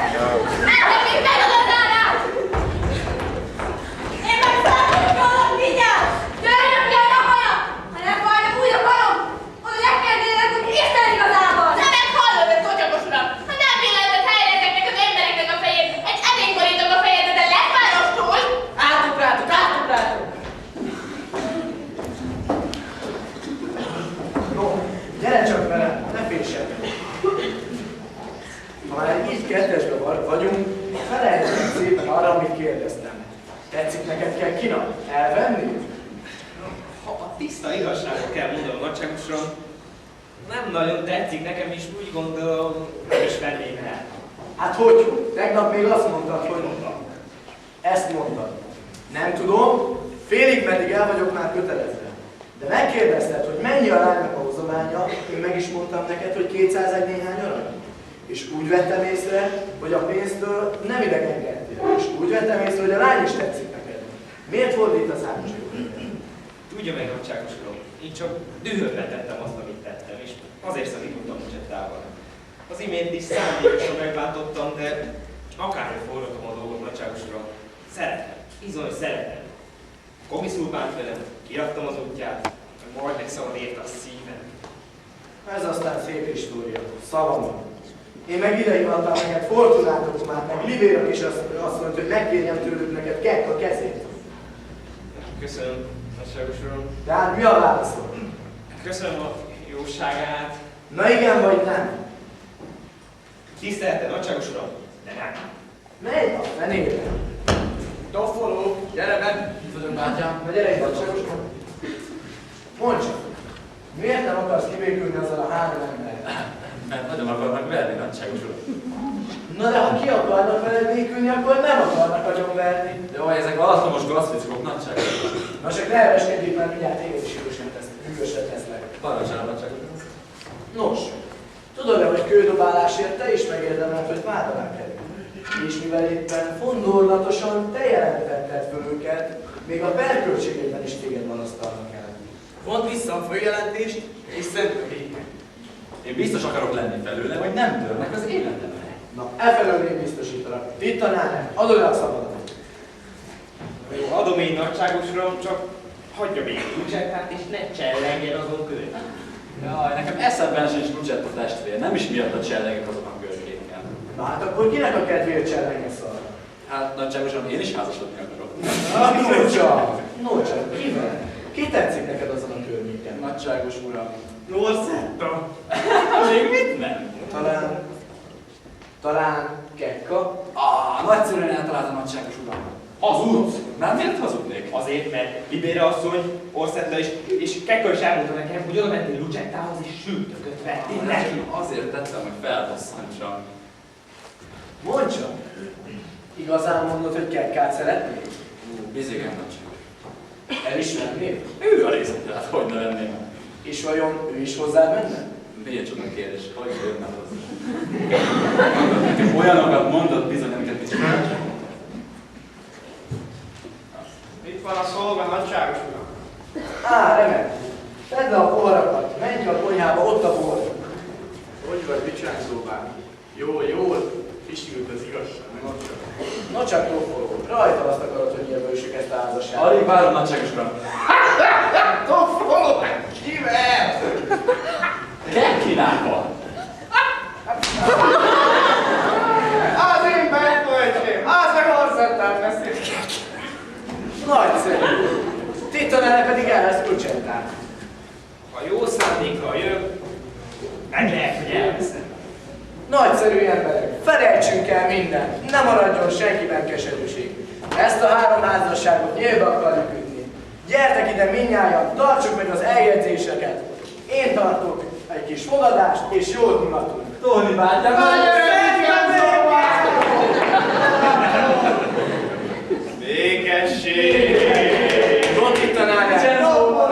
Ennek itt megadod állás! Én meg szállítolom, vigyázz! Törjön ki a nyakaja! Ha nem bajnak, úgy akarom! Oda megkérdezek, hogy Isten igazából! Te meg hallod ezt, totyogos uram! Ha nem pillantott helyre ezeknek az embereknek a fejét, egy edény borítom a fejedet, de legvárostól! Átugrátok! No, gyere csak vele, ne féljen! Ha már így kettesben vagyunk, felejtsd szépen arra, amit kérdeztem. Tetszik neked kell kina? Elvenni? Ha a tiszta igazságot kell mondanom, nagyságos uram, nem nagyon tetszik nekem is, úgy gondolom, nem is venném el. Hát hogy? Tegnap még azt mondtad, hogy ezt mondtad. Nem tudom, félig meddig el vagyok már kötelezve. De megkérdezted, hogy mennyi a lánynak a hozománya, én meg is mondtam neked, hogy 201 néhány arany. És úgy vettem észre, hogy a pénztől nem idegenkedtél. És úgy vettem észre, hogy a lány is tetszik neked. Miért fordít az árcségot? Tudja meg, nagyságos uram, én csak dühödve tettem azt, amit tettem, és azért szakítottam Lucsettával. Az imént is szándékosan megbántottam, de akárhogy fordultam a dolgot, nagyságos uram, szeretem, bizony szeretem. Komiszul bánt velem, kiraktam az útját, majd megszabad ért a szívem. Ez aztán szép história. Szavamon. Én meg ide hivattam neked Fortunátokumát, meg Libérak is azt mondta, hogy megkérjem tőlük neked kekk a kezét. Köszönöm, nagyságos uram. De hát mi a válaszod? Köszönöm a jóságát. Na igen vagy nem? Tisztelte, nagyságos uram, de nem. Menj a fenébe! Doffoló, gyere be! Itt vagyok, bátyám. Na gyere itt, nagyságos uram. Mondd csak, miért nem akarsz kibékülni azzal a 3 emberrel? Mert nagyon akarnak verni, nagyságos uram. Na de ha ki akarnak veled békülni, akkor nem akarnak agyonverni. Jó, ezek alattomos gazficikok, nagyságos uram. Na csak ne eveskedjék, mert mindjárt téged is hűvösre teszlek. Parancsára, nagyságos uram. Nos, tudod-e, hogy kődobálásért te is megérdemelt, hogy vád alá kerülj? És mivel éppen fondorlatosan te jelentetted föl őket, még a perköltségében is téged malasztalnak el. Vond vissza a főjelentést, és szentődik. Én biztos akarok lenni felőle, hogy nem törnek az életemre. Na, efelől én biztosítalak. Itt tanárnál, adod el a szabadon. Jó, adom én, nagyságos uram, csak hagyja még Lucettát, és ne csellengjen azon körül. Jaj, nekem eszemben sincs Lucetta testvér, nem is miatt a csellengek azon a környéken. Na hát akkor kinek a kedvéért csellengesz arra? Hát, nagyságos uram, én is házasodni akarok. No csak, kivel? Ki tetszik neked azon a környéken? Nagyságos uram. Norszetta! Még mit nem? Talán Kekka? Nagyszerűen eltalálta nagyságos uram. Hazudsz! Nem miért hazudnék? Azért, mert Libére asszony, Orszetta és Kekka is elmondta nekem, hogy oda mentél Lucettához és sültököt vettél neki. Azért tettem, hogy felbosszantsam. Mondd csak! Igazán mondod, hogy Kekkát szeretnél? Bizigem, nagyságos. Elismernéd? Ő a részletre, hát hogy ne venném. És vajon ő is hozzád menne? Milyen csoda kérdés, hogy jönne hozzá. Nekem olyanokat mondott bizony, amiket mit csinálni. Itt van a szolga, nagyságos uram. Remek! Tedd le a poharakat, menj a konyhába, ott a bor. Hogy vagy, mit csinálsz, szóvá? Jól, kisült az igazság, meg ott csak. No csak Tofoló, rajta azt akarod, hogy jelöljük ezt a házasságot. Alig várom, nagyságos uram. Tofoló! Kivel? Kekkinával! Az én belkölcsém! Az meg Orzettát beszél! Nagyszerű! Ti tanárra pedig el lesz Lucettát. Ha jó szándékkal jön, meg lehet, hogy elveszem. Nagyszerű emberek, felejtsünk el mindent, ne maradjon senkiben keserűség. Ezt a 3 házasságot nyílbe akarjuk ütni. Gyertek ide mindnyájan, tartsuk meg az eljegyzéseket. Én tartok egy kis fogadást, és jól mulatunk. Tóni bátyám! Békesség! Roti tanárját!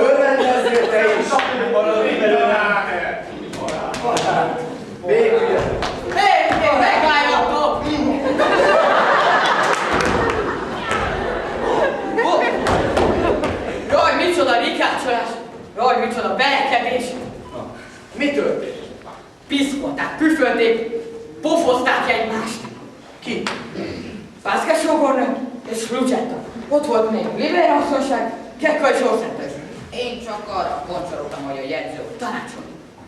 Örvendezzél te is! Békülj! Megálljatok! Jaj, micsoda rikácsolás! Jaj, micsoda belekedés! Mi történt? Piszkolták, püfölték, pofoz Ki? Pászke sógornő és Lucetta. Ott volt még Libér asszonyság, Kekka és Orszentes. Én csak arra poncsoroltam, hogy a jegyző tanácsol.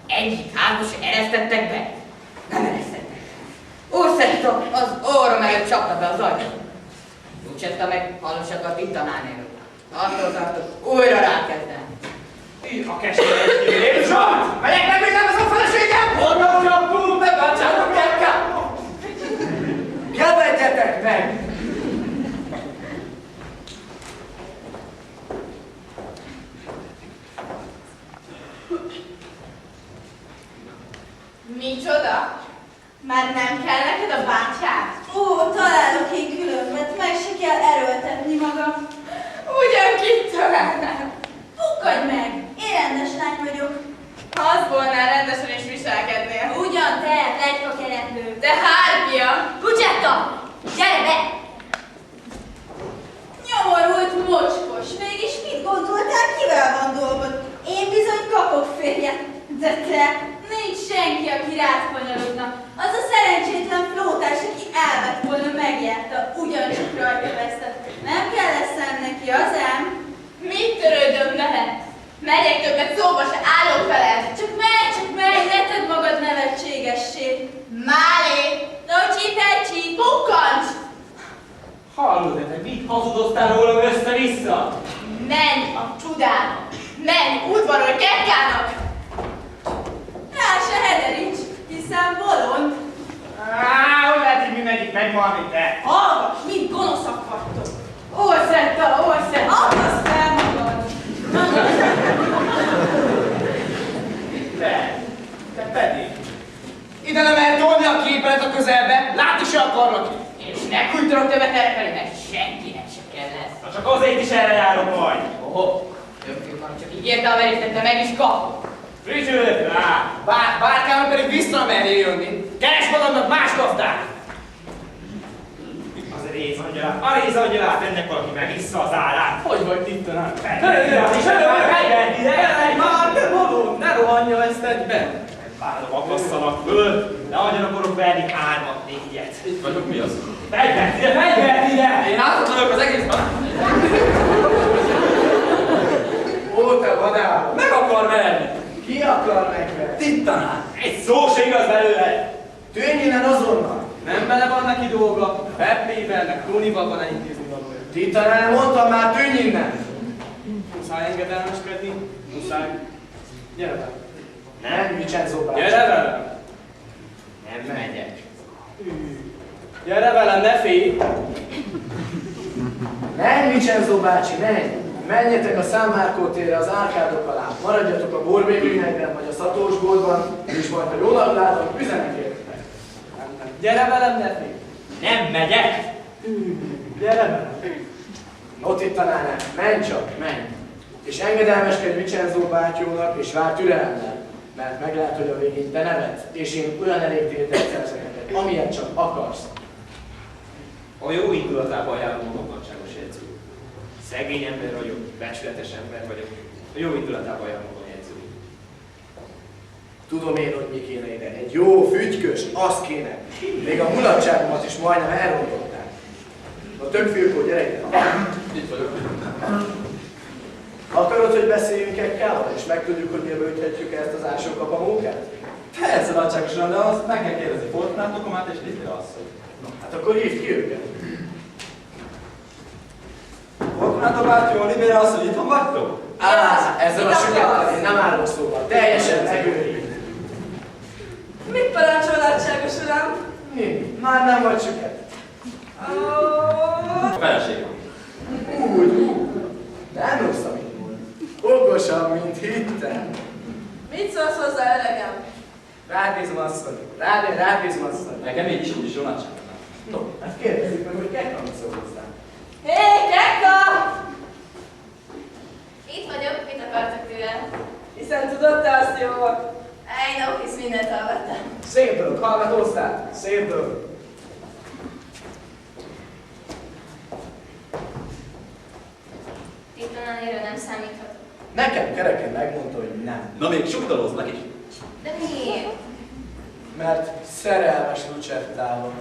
Egyik házba se eresztettek be. Nem eresztettek. Orszetta az orrom előtt csapta be az ajtót. Lucetta meg halosakat itt tanárnél. Attól tartott, újra rákezdem. A keserű és van! Megyek meg, még nem ez a feleségem! Honnan csapunk, megbántsátok Kekka! Keverjetek meg! Micsoda? Már nem kell neked a bátyád? Ó, találok én különbet, meg se kell erőltetni magam. Ugyan kit találnál? Pukkadj meg! Én rendes lány vagyok. Ha az volnál, rendesen is viselkednél. Ugyan te, legyka keretlő. De hárpia! Lucetta! Gyere be! Nyomorult mocskos, mégis mit gondoltál, kivel van dolgod? Én bizony kapok férjet, de te, nincs senki, aki rád kanyarodna. Az a szerencsétlen flótás, aki elvett volna, megjárta, ugyancsak rajta vesztett. Nem kell leszel neki, az ám? Mit törődöm lehet? Megyek többet, szóba se állok veled. Csak menj, ne tedd magad nevetségessé. Málé, Rocsi-pecsi, pukkancs! Hallod, te mit hazudoztál róla össze-vissza? Menj a csudába! Menj udvarolj Kekkának! Rá se hederíts, hiszen bolond. Hogy lehet, hogy mindegyik megy ma, mint te? Hallgass, mint gonoszak vagytok. Orszetta! Akaszt fel magad! Te pedig. Ide nem lehet tolni a képelet a közelbe, látni se akarlak. És ne kultúrok többet errefelé, mert senkinek se kell lesz. Na csak azért is erre járok majd. Oho, rögtön már csak ígérte a verésztette, meg is kap. Frissülök rá! Bárkám pedig vissza merjél jönni. Keres magadnak más gazdát! Az a rézangyalát, ennek valaki megissza az állát. Hogy vagy tittanán? Már te bolond, ne rohanja ezt egyben! Várom, akasszanak föl, ne hagyjanak orrok verni 3-4-et. Itt vagyok, mi az? Fegyvert ide! Én állatot vagyok az egészben. Ó, te vadállat! Meg akar verni! Ki akar megverni? Tittanán! Egy szó se igaz belőle! Tűnj innen azonnal! Nem bele van neki dolga, Peppével, meg Tónival van elintézni valója. Tittanán, mondtam már, tűnj innen! Muszáj engedelmeskedni, muszáj. Gyere be. Nem, Vincenzo bácsi. Gyere velem! Nem megyek. Gyere velem, ne félj! Nem, Vincenzo bácsi, menj! Menjetek a San Marco térre az árkádok alá, maradjatok a borbélyűnekben vagy a szatósboltban, és majd ha jól látom, üzenek értetek. Gyere velem, ne félj! Nem megyek! Gyere velem! No, Tittanán, menj csak, menj! És engedelmeskedj Vincenzo bátyónak, és várj türelemmel, mert meg lehet, hogy a végén te nevetsz, és én olyan elégtételt szerzek neked, amilyet csak akarsz. A jó indulatában ajánlom a magadságos jegyző. Szegény ember vagyok, becsületes ember vagyok. A jó indulatában ajánlom a jegyző. Tudom én, hogy mi kéne ide. Egy jó fügykös, az kéne. Még a mulatságomat is majdnem elrontották. A több fülkó, gyere ide. Itt vagyok. Akarod, hogy beszéljünk Kekkával, és megtudjuk, hogy miért üthetjük ezt az ásókapa munkát? Persze, nagyságos uram, de azt meg kell kérdezni Fortunátokomát és Libér asszony. Hát akkor hívd ki őket. Fortunátok bátyó, Libér asszony, itthon vagytok? Ezzel a sükettel én nem állok szóval. Teljesen megőrít. Mit parancsol, nagyságos uram? Mi? Már nem vagy süket. A feleségem. Úgy. Nem rossz, amit mond. Okosabb, mint hittem. Mit szólsz hozzá, öregem? Rád bízom, asszony. Rád bízom, asszony. Nekem így is úgy is jó nagyságos. No, hát kérdezzük meg, hogy Kekka mit szól hozzá. Hé, Kekka! Itt vagyok, mit akartok tőlem? Hiszen tudod te azt jól. Egy nap hisz mindent hallgattam. Szép dolog, hallgatóztál? Szép dolog. Tittanánére nem számíthatok. Nekem kereken megmondta, hogy nem. Na még suktaloznak is. De miért? Mert szerelmes Lucettával.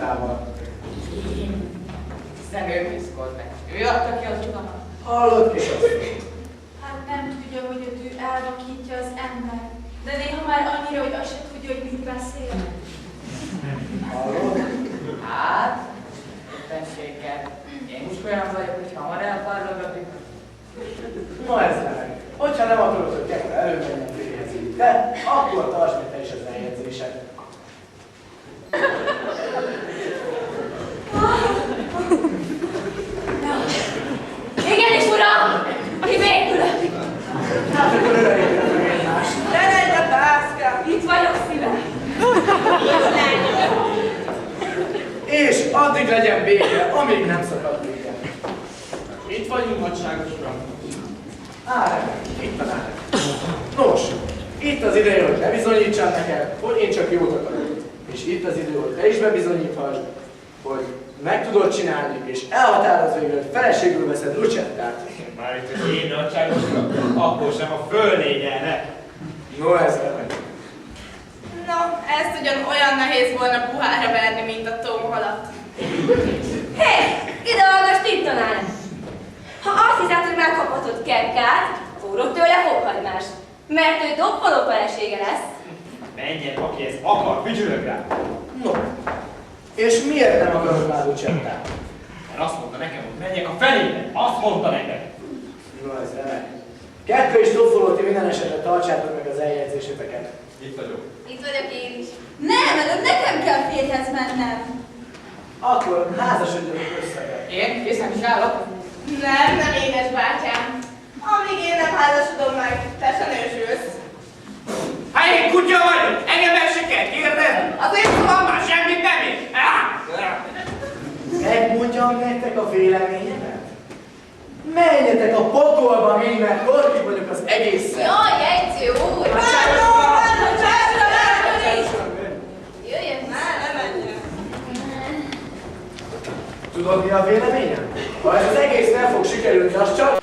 Zsuzsával. Hiszen ő piszkolt. Ő adta ki az utat. Hallott, kisasszony? Hát nem tudja, hogy a tű elvakítja az ember. De néha már annyira, hogy azt se tudja, hogy mit beszél. Hallott? Hát, éppenséggel. Én most olyan vagyok, hogy hamar elpárolgatik. Ma ez remek. Hogyha nem akarod, hogy Gekko előmenjen férjezni, de akkor tartsd meg te is az eljegyzésed. Igenis, uram! Kibékülök! Hát akkor öreljétek meg egymást. Ne legyen Pászka! Itt vagyok, szívem! És addig legyen béke, amíg nem szakad béke. Itt vagyunk, nagyságos uram. Remek, itt van Árek. Nos, itt az ideje, hogy bebizonyítsam neked, hogy én csak jót akarok. És itt az idő, hogy te is bebizonyíthasd, hogy meg tudod csinálni, és elhatározz végül, hogy feleségül veszed Lucettát. Már itt, hogy én nagyságos uram, akkor sem a fölényelne. No, ez remek. No, ezt ugyan olyan nehéz volna puhára verni, mint a tóhalat. Hé, ide hallgass, Tintanár! Ha azt hiszed, hogy megkaphatod Kekkát, fúrok tőle fokhagymás, mert ő doppoló felesége lesz. Menjen, aki ezt akar, fügyülök rá. No, és miért nem akarod már Lucettát? Mert azt mondta nekem, hogy menjek a felébe. Azt mondta nekem. No, ez remek. Kettő és Toffoló, ti minden esetre tartsátok meg az eljegyzéseteket. Itt vagyok. Itt vagyok én is. Nem, előbb nekem kell férjhez mennem. Akkor házasodjatok össze. Én készen is állok. Nem, édes bátyám. Amíg én nem házasodom meg, te se nősülsz. Hát én kutya vagyok, engem el se kell kérdezni. Az én szavam már semmit nem ér. Megmondjam nektek a véleményemet? Menjetek a pokolba minden, korkig vagyok az egészen. Jaj, jegyző úr! Jöjjön már, ne menjen! Tudod, mi a véleményem? Ha ez az egész nem fog sikerülni, az csak